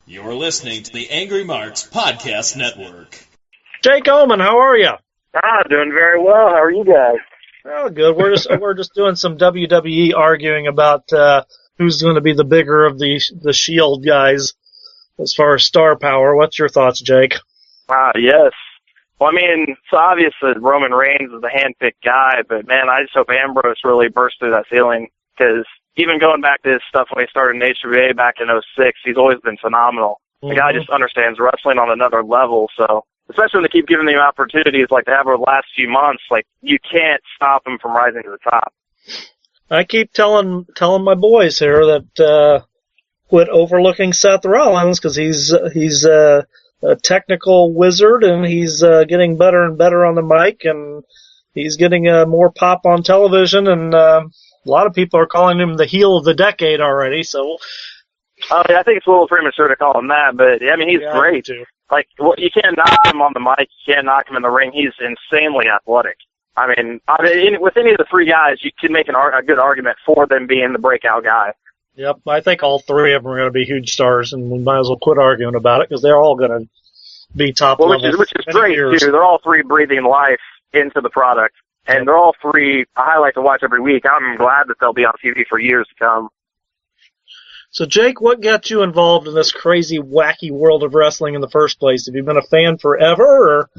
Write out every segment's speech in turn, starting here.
You're listening to the Angry Marks Podcast Network. Jake Omen, how are you? Doing very well. How are you guys? Oh, good. We're just doing some WWE arguing about who's going to be the bigger of the Shield guys as far as star power. What's your thoughts, Jake? Yes. Well, I mean, it's obvious that Roman Reigns is the hand-picked guy, but, man, I just hope Ambrose really burst through that ceiling, because even going back to his stuff when he started in HWA back in '06, he's always been phenomenal. The guy just understands wrestling on another level, so especially when they keep giving him opportunities like they have over the last few months, like, you can't stop him from rising to the top. I keep telling my boys here that quit overlooking Seth Rollins, because he's a technical wizard, and he's getting better and better on the mic, and he's getting more pop on television, and a lot of people are calling him the heel of the decade already. So, I think it's a little premature to call him that, but I mean, he's great. Like, you can't knock him on the mic, you can't knock him in the ring. He's insanely athletic. I mean, with any of the three guys, you can make a good argument for them being the breakout guy. Yep, I think all three of them are going to be huge stars, and we might as well quit arguing about it, because they're all going to be top level. Which is great, too. They're all three breathing life into the product, and they're all three a highlight to watch every week. I'm glad that they'll be on TV for years to come. So, Jake, what got you involved in this crazy, wacky world of wrestling in the first place? Have you been a fan forever, or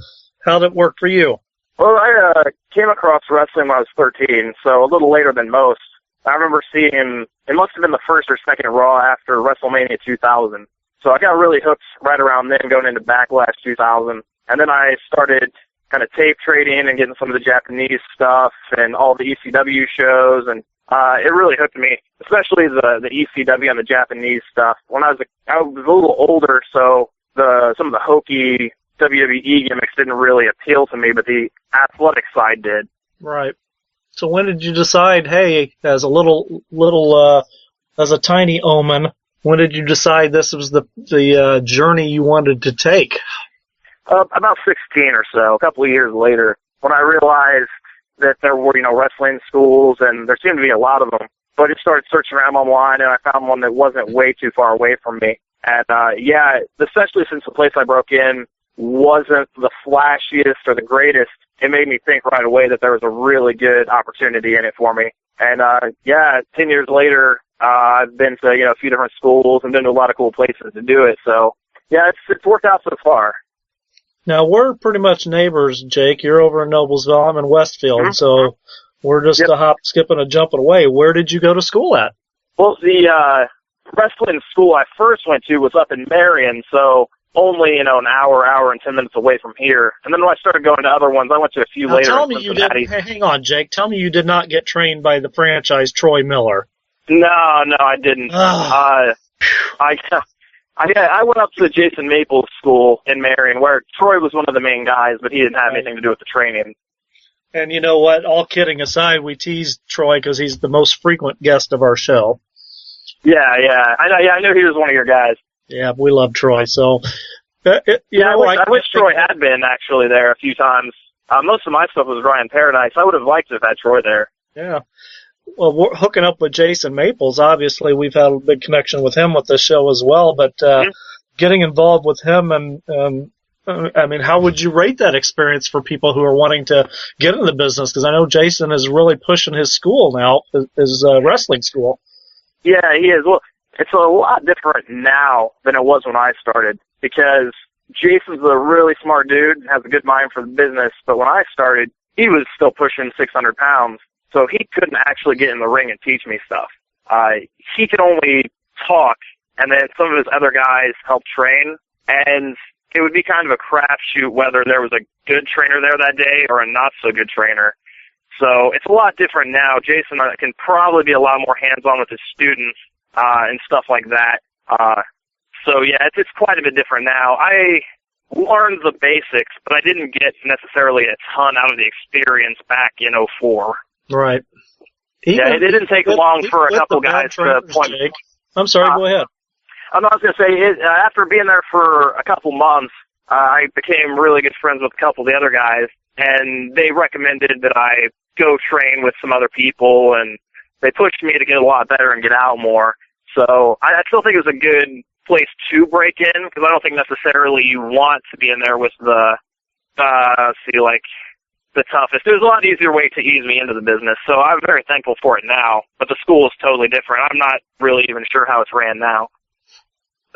how did it work for you? Well, I came across wrestling when I was 13, so a little later than most. I remember seeing, it must have been the first or second Raw after WrestleMania 2000. So I got really hooked right around then, going into Backlash 2000. And then I started kind of tape trading and getting some of the Japanese stuff and all the ECW shows, and it really hooked me, especially the ECW and the Japanese stuff. When I was a little older, so some of the hokey WWE gimmicks didn't really appeal to me, but the athletic side did. Right. So when did you decide, hey, as a as a tiny Omen, when did you decide this was the journey you wanted to take? About 16 or so, a couple of years later, when I realized that there were, wrestling schools, and there seemed to be a lot of them. So I just started searching around online, and I found one that wasn't way too far away from me. And, especially since the place I broke in wasn't the flashiest or the greatest, it made me think right away that there was a really good opportunity in it for me. And, 10 years later, I've been to, a few different schools and been to a lot of cool places to do it. So, yeah, it's worked out so far. Now, we're pretty much neighbors, Jake. You're over in Noblesville. I'm in Westfield. So we're just a hop, skipping, and jumping away. Where did you go to school at? Well, the wrestling school I first went to was up in Marion, so only, an hour and 10 minutes away from here. And then when I started going to other ones, I went to a few later tell in me Cincinnati. you did. Hang on, Jake. Tell me you did not get trained by the franchise Troy Miller. No, I didn't. I went up to the Jason Maples school in Marion, where Troy was one of the main guys, but he didn't have anything to do with the training. And you know what? All kidding aside, we teased Troy because he's the most frequent guest of our show. Yeah. I knew he was one of your guys. Yeah, we love Troy. So, I wish Troy had been actually there a few times. Most of my stuff was Ryan Paradise. I would have liked to have had Troy there. Yeah. Well, we're hooking up with Jason Maples. Obviously, we've had a big connection with him with this show as well. But getting involved with him, and I mean, how would you rate that experience for people who are wanting to get into the business? Because I know Jason is really pushing his school now, his wrestling school. Yeah, he is. Well, it's a lot different now than it was when I started, because Jason's a really smart dude, has a good mind for the business. But when I started, he was still pushing 600 pounds. So he couldn't actually get in the ring and teach me stuff. He could only talk, and then some of his other guys helped train, and it would be kind of a crapshoot whether there was a good trainer there that day or a not-so-good trainer. So it's a lot different now. Jason can probably be a lot more hands-on with his students and stuff like that. So, yeah, it's quite a bit different now. I learned the basics, but I didn't get necessarily a ton out of the experience back in '04. Right. It didn't take long for a couple guys to point. I'm sorry, go ahead. I was going to say, after being there for a couple months, I became really good friends with a couple of the other guys, and they recommended that I go train with some other people, and they pushed me to get a lot better and get out more. So I still think it was a good place to break in, because I don't think necessarily you want to be in there with the the toughest. There's a lot easier way to ease me into the business, so I'm very thankful for it now. But the school is totally different. I'm not really even sure how it's ran now.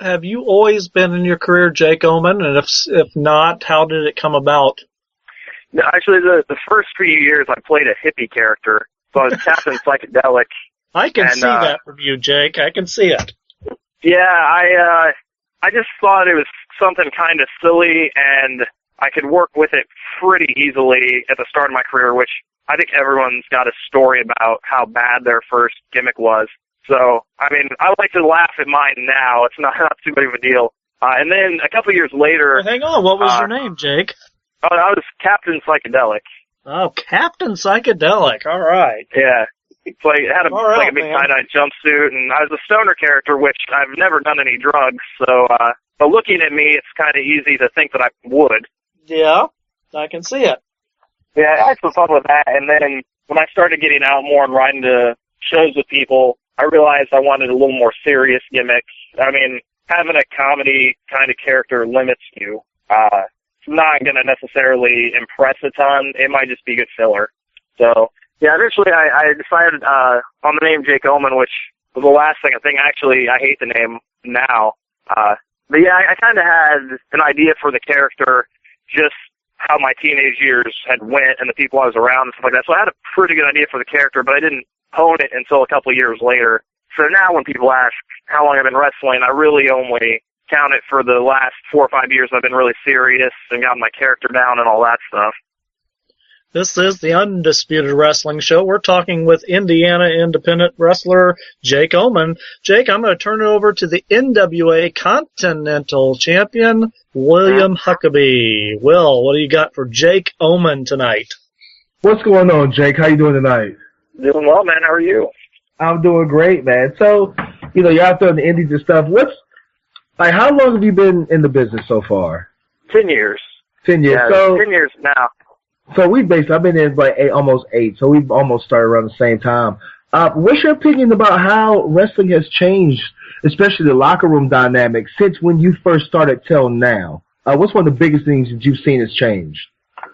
Have you always been in your career Jake Omen? And if not, how did it come about? No, actually, the first few years I played a hippie character, so I was Captain Psychedelic. I can see that from you, Jake. I can see it. Yeah, I just thought it was something kind of silly, and I could work with it pretty easily at the start of my career, which I think everyone's got a story about how bad their first gimmick was. So, I mean, I like to laugh at mine now. It's not too big of a deal. And then a couple of years later... Well, hang on, what was your name, Jake? Oh, I was Captain Psychedelic. Oh, Captain Psychedelic, all right. Yeah. So I had a big tie-dye jumpsuit, and I was a stoner character, which I've never done any drugs, so, but looking at me, it's kind of easy to think that I would. Yeah, I can see it. Yeah, I had some fun with that, and then when I started getting out more and riding to shows with people, I realized I wanted a little more serious gimmick. I mean, having a comedy kind of character limits you. It's not going to necessarily impress a ton. It might just be good filler. So, yeah, eventually I decided on the name Jake Omen, which was the last thing. I think, actually, I hate the name now. But, yeah, I kind of had an idea for the character, just how my teenage years had went and the people I was around and stuff like that. So I had a pretty good idea for the character, but I didn't hone it until a couple of years later. So now when people ask how long I've been wrestling, I really only count it for the last 4 or 5 years. I've been really serious and gotten my character down and all that stuff. This is the Undisputed Wrestling Show. We're talking with Indiana independent wrestler Jake Omen. Jake, I'm going to turn it over to the NWA Continental Champion, William Huckabee. Will, what do you got for Jake Omen tonight? What's going on, Jake? How you doing tonight? Doing well, man. How are you? I'm doing great, man. So, you're out there in the indies and stuff. How long have you been in the business so far? 10 years. 10 years. Yeah, so 10 years now. So I've been in almost 8, so we've almost started around the same time. What's your opinion about how wrestling has changed, especially the locker room dynamic, since when you first started till now? What's one of the biggest things that you've seen has changed?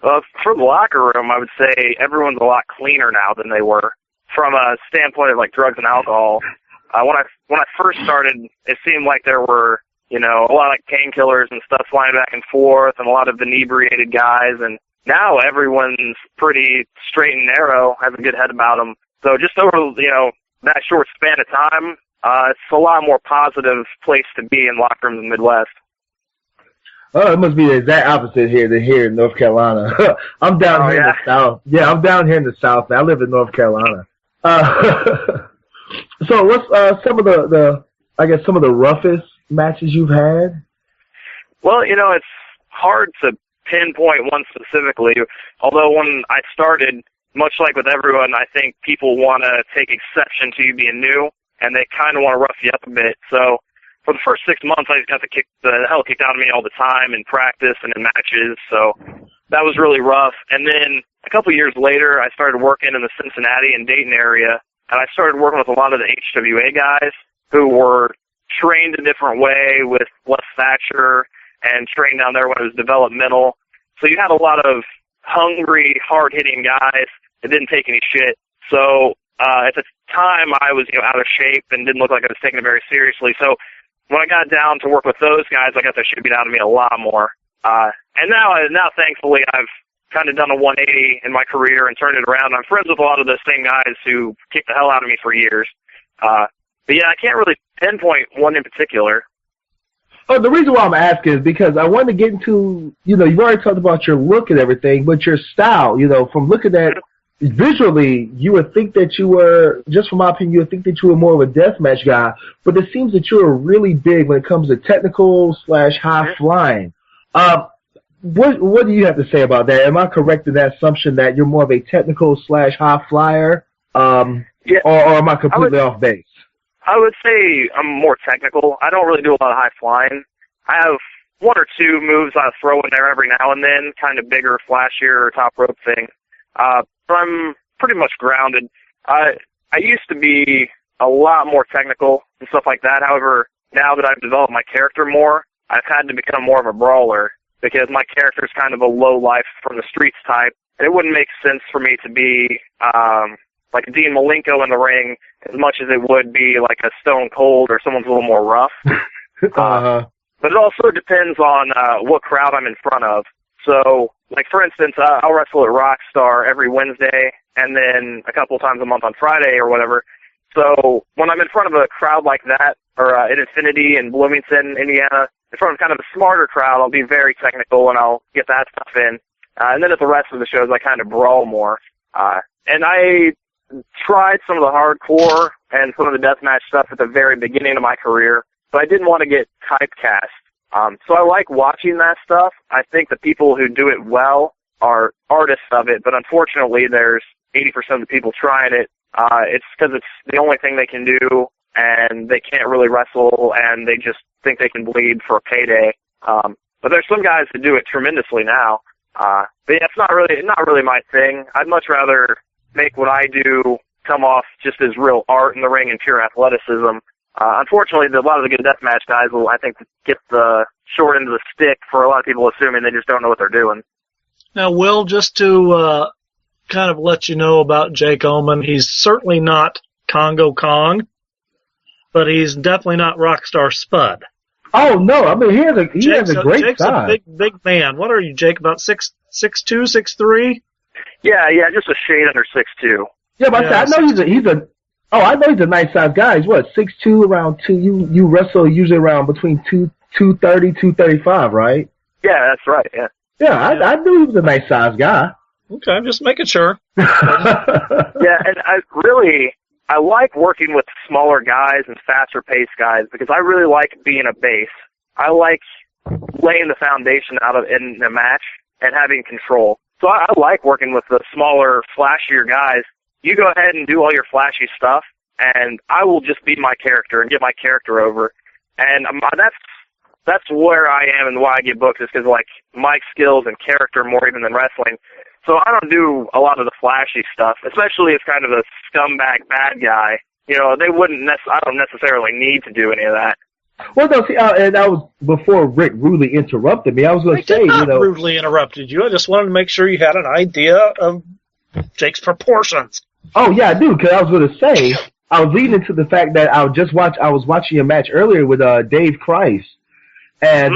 For the locker room, I would say everyone's a lot cleaner now than they were. From a standpoint of like drugs and alcohol, when I first started, it seemed like there were a lot of like painkillers and stuff flying back and forth, and a lot of inebriated guys. And now everyone's pretty straight and narrow, has a good head about them. So just over that short span of time, it's a lot more positive place to be in locker rooms in the Midwest. Oh, it must be the exact opposite here than here in North Carolina. I'm down here in the South. Yeah, I'm down here in the South. I live in North Carolina. So what's some of the roughest matches you've had? Well, it's hard to pinpoint one specifically, although when I started, much like with everyone, I think people want to take exception to you being new, and they kind of want to rough you up a bit. So for the first 6 months, I just got the hell kicked out of me all the time in practice and in matches, so that was really rough. And then a couple years later, I started working in the Cincinnati and Dayton area, and I started working with a lot of the HWA guys who were trained a different way with less stature and trained down there when it was developmental. So you had a lot of hungry, hard-hitting guys that didn't take any shit. So at the time, I was out of shape and didn't look like I was taking it very seriously. So when I got down to work with those guys, I got the shit beat out of me a lot more. And now, thankfully, I've kind of done a 180 in my career and turned it around. I'm friends with a lot of those same guys who kicked the hell out of me for years. But yeah, I can't really pinpoint one in particular. Oh, the reason why I'm asking is because I want to get into, you've already talked about your look and everything, but your style, from looking at visually, you would think that you were, just from my opinion, you would think that you were more of a deathmatch guy, but it seems that you are really big when it comes to technical/high flying. What do you have to say about that? Am I correct in that assumption that you're more of a technical/high flyer, or am I completely off base? I would say I'm more technical. I don't really do a lot of high flying. I have 1 or 2 moves I throw in there every now and then, kind of bigger, flashier, top rope thing. But I'm pretty much grounded. I used to be a lot more technical and stuff like that. However, now that I've developed my character more, I've had to become more of a brawler because my character is kind of a low life from the streets type. And it wouldn't make sense for me to be like a Dean Malenko in the ring as much as it would be like a Stone Cold or someone's a little more rough. But it also depends on what crowd I'm in front of. So, like for instance, I'll wrestle at Rockstar every Wednesday and then a couple times a month on Friday or whatever. So when I'm in front of a crowd like that, or at Infinity in Bloomington, Indiana, in front of kind of a smarter crowd, I'll be very technical and I'll get that stuff in. And then at the rest of the shows, I kind of brawl more. And I tried some of the hardcore and some of the deathmatch stuff at the very beginning of my career, but I didn't want to get typecast. So I like watching that stuff. I think the people who do it well are artists of it, but unfortunately there's 80% of the people trying it. It's because it's the only thing they can do, and they can't really wrestle, and they just think they can bleed for a payday. But there's some guys that do it tremendously now. But yeah, it's not really my thing. I'd much rather make what I do come off just as real art in the ring and pure athleticism. Unfortunately, a lot of the good deathmatch guys will, I think, get the short end of the stick for a lot of people assuming they just don't know what they're doing. Now, Will, just to kind of let you know about Jake Omen, he's certainly not Congo Kong, but he's definitely not Rockstar Spud. Oh no! I mean, he has a great Jake's size. a big man. What are you, Jake? About 6'2", 6'3"? Yeah, just a shade under 6'2". Yeah, but I know I know he's a nice sized guy. He's what, 6'2", around 2. You wrestle usually around between 230, 235, right? Yeah, that's right. Yeah. Yeah, I knew he was a nice sized guy. Okay, I'm just making sure. Yeah, and I like working with smaller guys and faster paced guys because I really like being a base. I like laying the foundation out of in a match and having control. So I like working with the smaller, flashier guys. You go ahead and do all your flashy stuff, and I will just be my character and get my character over. And that's where I am and why I get booked is because like my skills and character more even than wrestling. So I don't do a lot of the flashy stuff, especially as kind of a scumbag bad guy. You know, I don't necessarily need to do any of that. Well, no, see, and I was, before Rick rudely interrupted me, I was going to say, rudely interrupted you. I just wanted to make sure you had an idea of Jake's proportions. Oh, yeah, I do, because I was going to say, I was leading to the fact that I was watching a match earlier with Dave Christ. And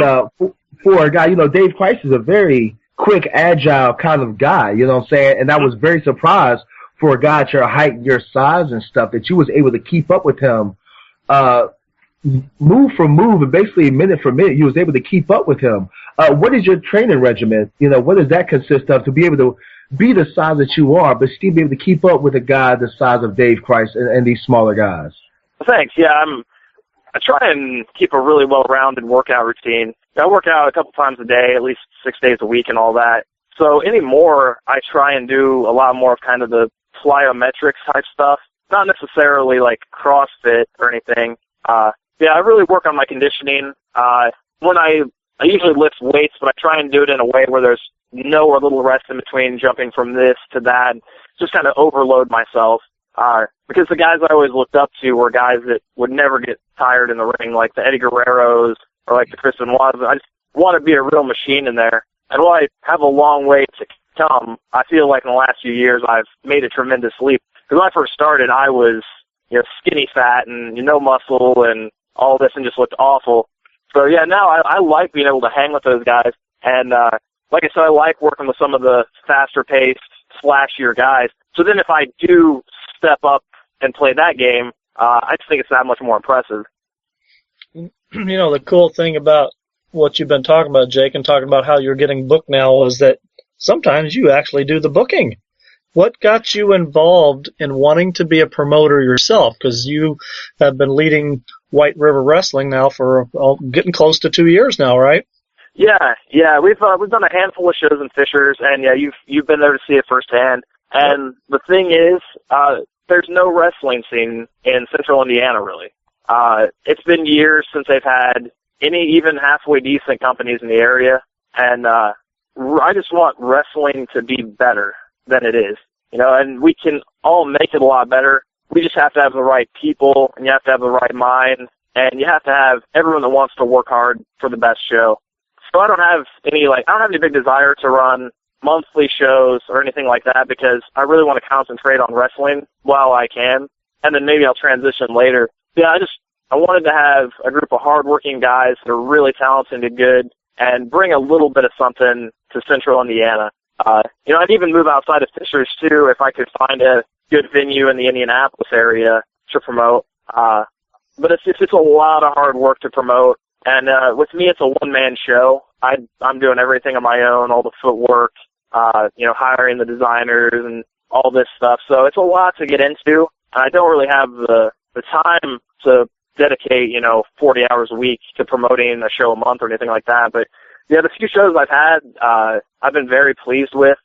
for a guy, Dave Christ is a very quick, agile kind of guy, you know what I'm saying? And I was very surprised for a guy at your height, your size and stuff, that you was able to keep up with him, move for move, and basically minute for minute, you was able to keep up with him. What is your training regimen? What does that consist of to be able to be the size that you are, but still be able to keep up with a guy the size of Dave Christ and these smaller guys? Thanks. Yeah, I try and keep a really well-rounded workout routine. I work out a couple times a day, at least 6 days a week and all that. So anymore, I try and do a lot more of kind of the plyometrics type stuff, not necessarily like CrossFit or anything. Yeah, I really work on my conditioning. When I usually lift weights, but I try and do it in a way where there's no or little rest in between jumping from this to that, just kind of overload myself. Because the guys I always looked up to were guys that would never get tired in the ring, like the Eddie Guerreros or like the Chris Benoits. I just want to be a real machine in there. And while I have a long way to come, I feel like in the last few years I've made a tremendous leap. Because when I first started, I was skinny fat and no muscle and all this and just looked awful. So yeah, now I like being able to hang with those guys. And like I said, I like working with some of the faster paced, flashier guys. So then if I do step up and play that game, I just think it's that much more impressive. The cool thing about what you've been talking about, Jake, and talking about how you're getting booked now is that sometimes you actually do the booking. What got you involved in wanting to be a promoter yourself? Because you have been leading White River Wrestling now for getting close to 2 years now, right? Yeah. We've done a handful of shows in Fishers, and yeah, you've been there to see it firsthand. And the thing is, there's no wrestling scene in Central Indiana, really. It's been years since they've had any even halfway decent companies in the area, and I just want wrestling to be better than it is, and we can all make it a lot better. We just have to have the right people, and you have to have the right mind, and you have to have everyone that wants to work hard for the best show. So I don't have any big desire to run monthly shows or anything like that because I really want to concentrate on wrestling while I can, and then maybe I'll transition later. Yeah, I wanted to have a group of hardworking guys that are really talented and good and bring a little bit of something to Central Indiana. I'd even move outside of Fishers too if I could find a good venue in the Indianapolis area to promote. But it's a lot of hard work to promote. And with me, it's a one-man show. I'm doing everything on my own, all the footwork, hiring the designers and all this stuff. So it's a lot to get into. And I don't really have the time to dedicate, 40 hours a week to promoting a show a month or anything like that. But yeah, the few shows I've had, I've been very pleased with.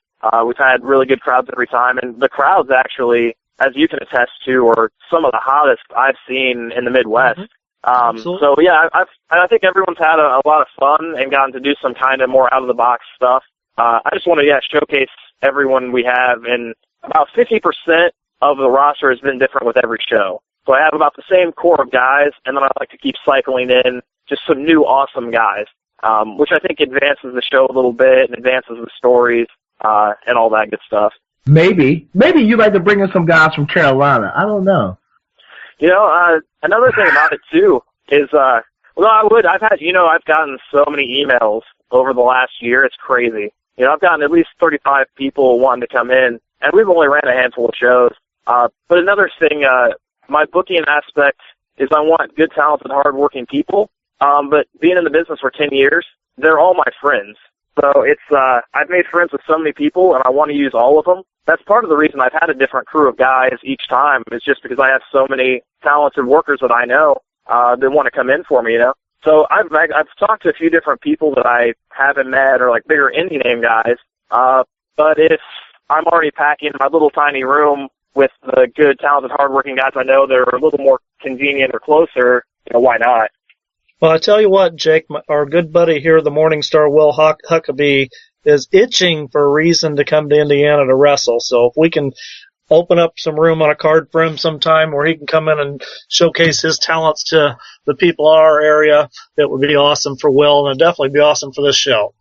We've had really good crowds every time, and the crowds actually, as you can attest to, are some of the hottest I've seen in the Midwest. So yeah, I think everyone's had a lot of fun and gotten to do some kind of more out of the box stuff. I just want to showcase everyone we have, and about 50% of the roster has been different with every show. So I have about the same core of guys, and then I like to keep cycling in just some new awesome guys, which I think advances the show a little bit and advances the stories and all that good stuff. Maybe you'd like to bring in some guys from Carolina. I don't know. Another thing about it too is, I would. I've gotten so many emails over the last year. It's crazy. I've gotten at least 35 people wanting to come in, and we've only ran a handful of shows. But another thing, my booking aspect is I want good, talented, hardworking people. But being in the business for 10 years, they're all my friends. So I've made friends with so many people, and I want to use all of them. That's part of the reason I've had a different crew of guys each time. It's just because I have so many talented workers that I know that want to come in for me, So I've talked to a few different people that I haven't met or like bigger indie name guys. But if I'm already packing my little tiny room with the good, talented, hardworking guys I know that are a little more convenient or closer, why not? Well, I tell you what, Jake, our good buddy here, the Morningstar Will Huckabee, is itching for a reason to come to Indiana to wrestle. So if we can open up some room on a card for him sometime where he can come in and showcase his talents to the people in our area, it would be awesome for Will, and it'd definitely be awesome for this show.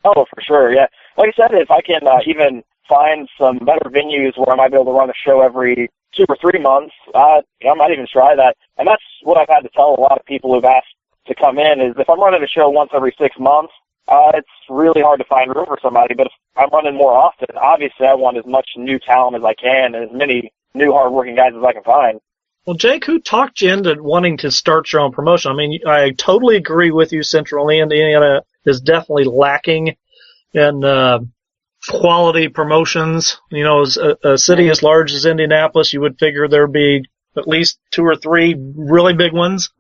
Oh, for sure, yeah. Like I said, if I can even find some better venues where I might be able to run a show every 2 or 3 months, I might even try that. And that's what I've had to tell a lot of people who've asked to come in, is if I'm running a show once every 6 months, it's really hard to find room for somebody. But if I'm running more often, obviously I want as much new talent as I can and as many new hardworking guys as I can find. Well, Jake, who talked you into wanting to start your own promotion? I mean, I totally agree with you. Central Indiana is definitely lacking in quality promotions. As a city as large as Indianapolis, you would figure there'd be at least 2 or 3 really big ones.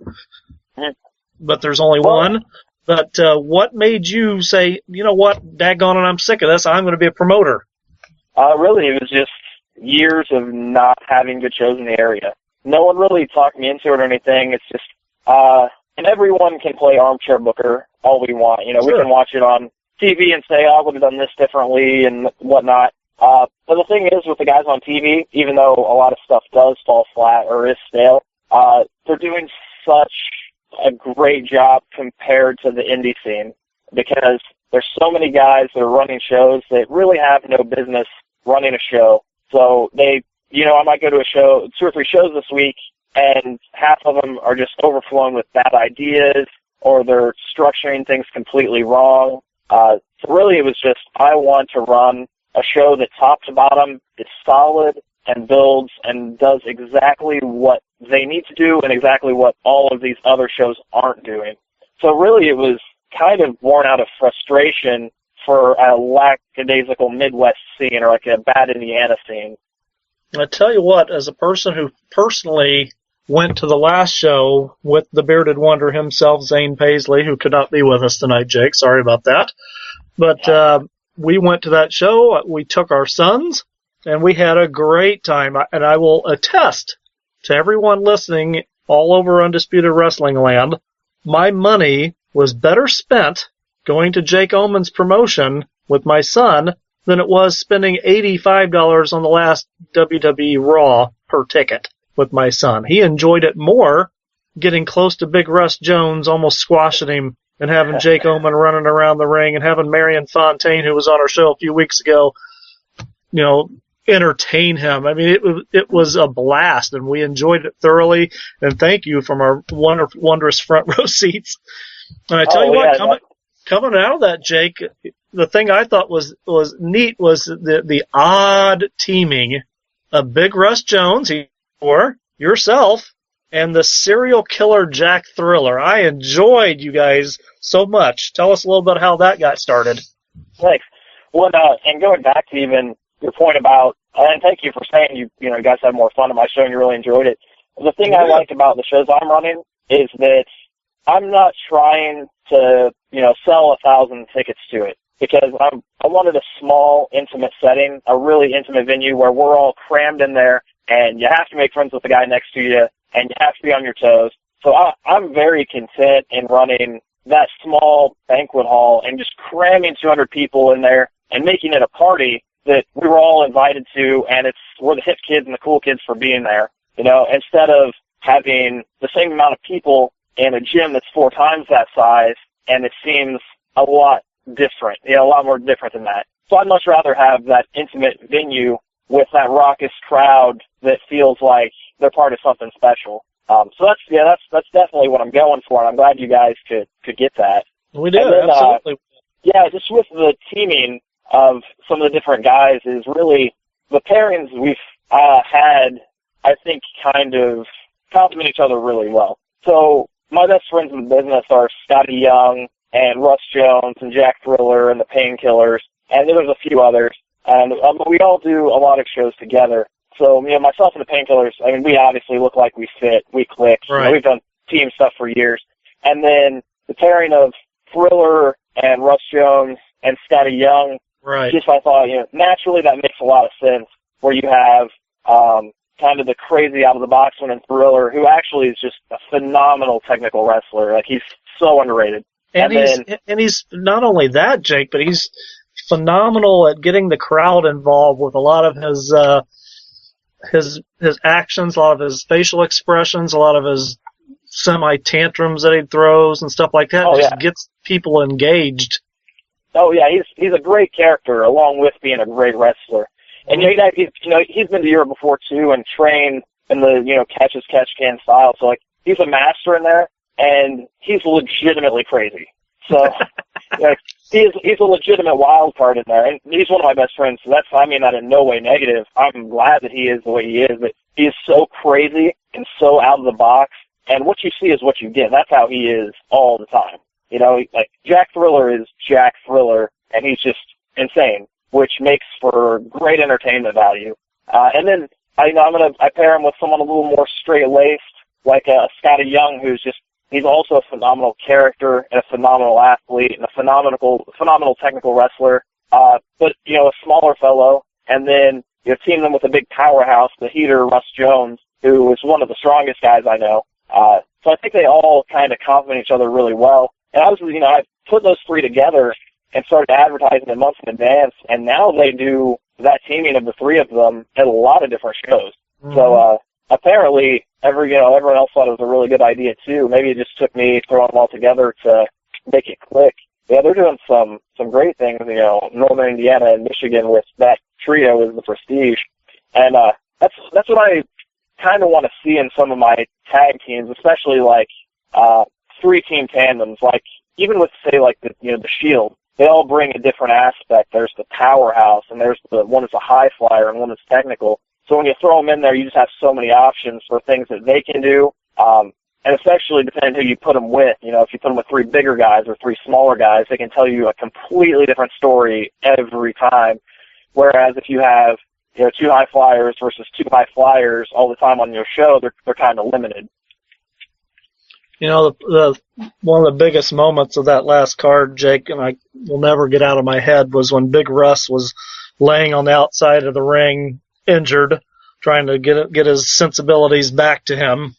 But there's only one. But what made you say, what, daggone it, I'm sick of this, I'm going to be a promoter? Really, it was just years of not having good shows in the area. No one really talked me into it or anything. It's just, and everyone can play armchair booker all we want. Sure. We can watch it on TV and say, I would have done this differently and whatnot. But the thing is, with the guys on TV, even though a lot of stuff does fall flat or is stale, they're doing such a great job compared to the indie scene, because there's so many guys that are running shows that really have no business running a show. So I might go to a show, 2 or 3 shows this week, and half of them are just overflowing with bad ideas, or they're structuring things completely wrong. So really it was just, I want to run a show that top to bottom is solid and builds and does exactly what they need to do and exactly what all of these other shows aren't doing. So really it was kind of born out of frustration for a lackadaisical Midwest scene, or like a bad Indiana scene. I tell you what, as a person who personally went to the last show with the bearded wonder himself, Zane Paisley, who could not be with us tonight, Jake, sorry about that. But we went to that show, we took our sons, and we had a great time. And I will attest to everyone listening all over Undisputed Wrestling Land, my money was better spent going to Jake Omen's promotion with my son than it was spending $85 on the last WWE Raw per ticket with my son. He enjoyed it more getting close to Big Russ Jones, almost squashing him, and having Jake Omen running around the ring, and having Marion Fontaine, who was on our show a few weeks ago, entertain him. I mean, it was a blast, and we enjoyed it thoroughly. And thank you from our wondrous front row seats. And I tell you what, coming out of that, Jake, the thing I thought was neat was the odd teaming of Big Russ Jones, or yourself, and the serial killer Jack Thriller. I enjoyed you guys so much. Tell us a little bit how that got started. Thanks. Well, and going back to even your point about, and thank you for saying you guys had more fun at my show and you really enjoyed it. The thing I like about the shows I'm running is that I'm not trying to, sell 1,000 tickets to it, because I wanted a small, intimate setting, a really intimate venue where we're all crammed in there, and you have to make friends with the guy next to you, and you have to be on your toes. So I'm very content in running that small banquet hall and just cramming 200 people in there and making it a party that we were all invited to, and we're the hip kids and the cool kids for being there, instead of having the same amount of people in a gym that's 4 times that size, and it seems a lot different, a lot more different than that. So I'd much rather have that intimate venue with that raucous crowd that feels like they're part of something special. So that's definitely what I'm going for, and I'm glad you guys could get that. We did, absolutely. Just with the teaming of some of the different guys is really the pairings we've had, I think, kind of complement each other really well. So my best friends in the business are Scotty Young and Russ Jones and Jack Thriller and the Painkillers, and there's a few others. And we all do a lot of shows together. So, myself and the Painkillers, I mean, we obviously look like we fit, we click. Right. We've done team stuff for years. And then the pairing of Thriller and Russ Jones and Scotty Young, right. Just I thought, naturally that makes a lot of sense, where you have kind of the crazy out of the box one in Thriller, who actually is just a phenomenal technical wrestler. Like, he's so underrated. And he's not only that, Jake, but he's phenomenal at getting the crowd involved with a lot of his actions, a lot of his facial expressions, a lot of his semi-tantrums that he throws and stuff like that. Gets people engaged. Oh, yeah, he's a great character, along with being a great wrestler. And, he's been to Europe before, too, and trained in the, catch-as-catch-can style. So, he's a master in there, and he's legitimately crazy. So, he's a legitimate wild card in there, and he's one of my best friends, so I mean that in no way negative. I'm glad that he is the way he is, but he is so crazy and so out of the box, and what you see is what you get. That's how he is all the time. Jack Thriller is Jack Thriller, and he's just insane, which makes for great entertainment value. And then I pair him with someone a little more straight-laced, like Scotty Young, he's also a phenomenal character and a phenomenal athlete and a phenomenal technical wrestler, but a smaller fellow. And then team them with a big powerhouse, the heater Russ Jones, who is one of the strongest guys I know. So I think they all kind of complement each other really well. And I put those 3 together and started advertising it months in advance, and now they do that teaming of the 3 of them at a lot of different shows. Mm-hmm. So apparently, everyone else thought it was a really good idea too. Maybe it just took me throwing them all together to make it click. Yeah, they're doing some great things. Northern Indiana and Michigan with that trio is the Prestige, and that's what I kind of want to see in some of my tag teams, especially 3-team tandems. Even with the Shield, they all bring a different aspect. There's the powerhouse, and there's the one that's a high flyer and one that's technical. So when you throw them in there, you just have so many options for things that they can do, and especially depending who you put them with. If you put them with 3 bigger guys or 3 smaller guys, they can tell you a completely different story every time. Whereas if you have 2 high flyers versus 2 high flyers all the time on your show, they're kind of limited. The one of the biggest moments of that last card, Jake, and I will never get out of my head, was when Big Russ was laying on the outside of the ring, injured, trying to get his sensibilities back to him.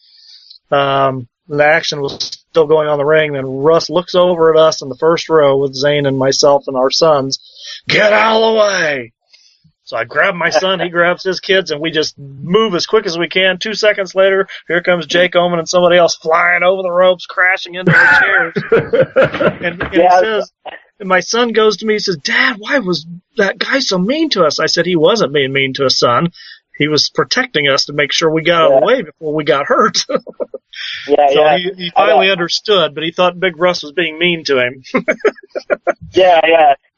The action was still going on the ring, and Russ looks over at us in the first row with Zane and myself and our sons. Get out of the way! So I grab my son, he grabs his kids, and we just move as quick as we can. 2 seconds later, here comes Jake Omen and somebody else flying over the ropes, crashing into our chairs. And he says, and my son goes to me, he says, Dad, why was that guy so mean to us? I said, he wasn't being mean to his son. He was protecting us to make sure we got out of the way before we got hurt. He finally understood, but he thought Big Russ was being mean to him.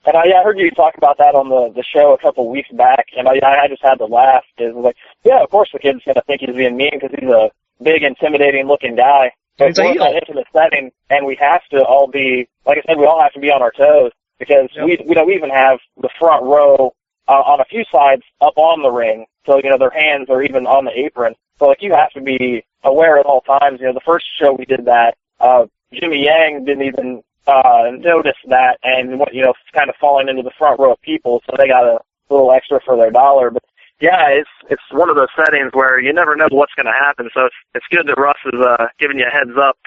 And I heard you talk about that on the show a couple weeks back, and I just had to laugh. It was like, yeah, of course the kid's going to think he's being mean because he's a big, intimidating-looking guy. But we're in that intimate setting, and we have to all be, like I said, we all have to be on our toes because we don't even have the front row on a few sides up on the ring, so, their hands are even on the apron. So, like, you have to be aware at all times. The first show we did that, Jimmy Yang didn't even notice that, and kind of falling into the front row of people, so they got a little extra for their dollar. But yeah, it's one of those settings where you never know what's going to happen. So it's good that Russ is giving you a heads up.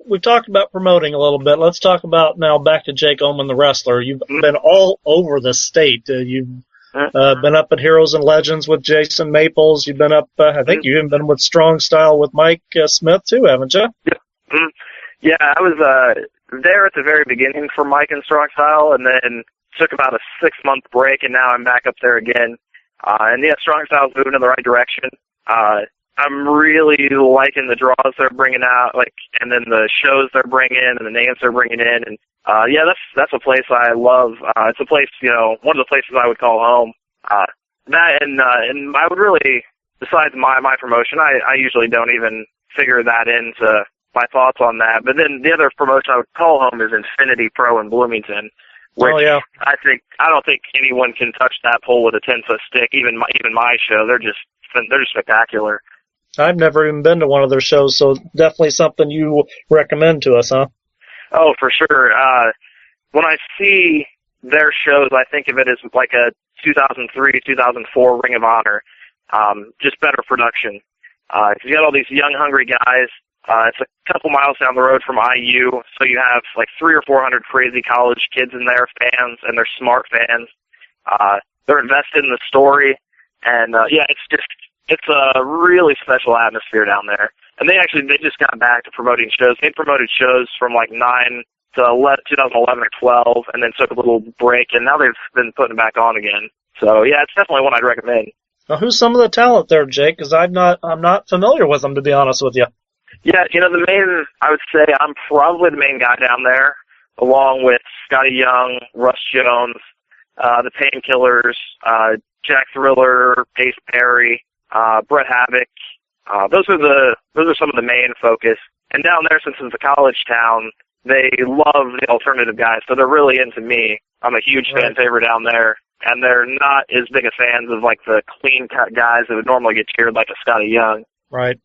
We've talked about promoting a little bit. Let's talk about now back to Jake Omen, the wrestler. You've been all over the state. You've been up at Heroes and Legends with Jason Maples. You've been up, I think you've even been with Strong Style with Mike Smith too, haven't you? Yeah, I was there at the very beginning for Mike and Strong Style, and then took about a 6-month break, and now I'm back up there again. And yeah, Strong Style's moving in the right direction. I'm really liking the draws they're bringing out, and then the shows they're bringing and the names they're bringing in. And yeah, that's a place I love. It's a place, one of the places I would call home. That and I would really, besides my promotion, I usually don't even figure that into my thoughts on that. But then the other promotion I would call home is Infinity Pro in Bloomington. Which I don't think anyone can touch that pole with a 10-foot stick. Even my show, they're just spectacular. I've never even been to one of their shows, so definitely something you recommend to us, huh? Oh, for sure. When I see their shows, I think of it as like a 2003, 2004 Ring of Honor. Just better production. 'Cause you got all these young, hungry guys. It's a couple miles down the road from IU, so you have like 300 or 400 crazy college kids in there, fans, and they're smart fans. They're invested in the story, and it's a really special atmosphere down there. And they just got back to promoting shows. They promoted shows from like 9 to 2011 or 12, and then took a little break, and now they've been putting it back on again. So yeah, it's definitely one I'd recommend. Now, who's some of the talent there, Jake? Because I'm not familiar with them, to be honest with you. Yeah, I would say I'm probably the main guy down there, along with Scotty Young, Russ Jones, the Painkillers, Jack Thriller, Ace Perry, Brett Havoc. Those are some of the main focus. And down there, since it's a college town, they love the alternative guys, so they're really into me. I'm a huge fan favorite down there, and they're not as big a fans of like the clean cut guys that would normally get cheered like a Scotty Young. Right.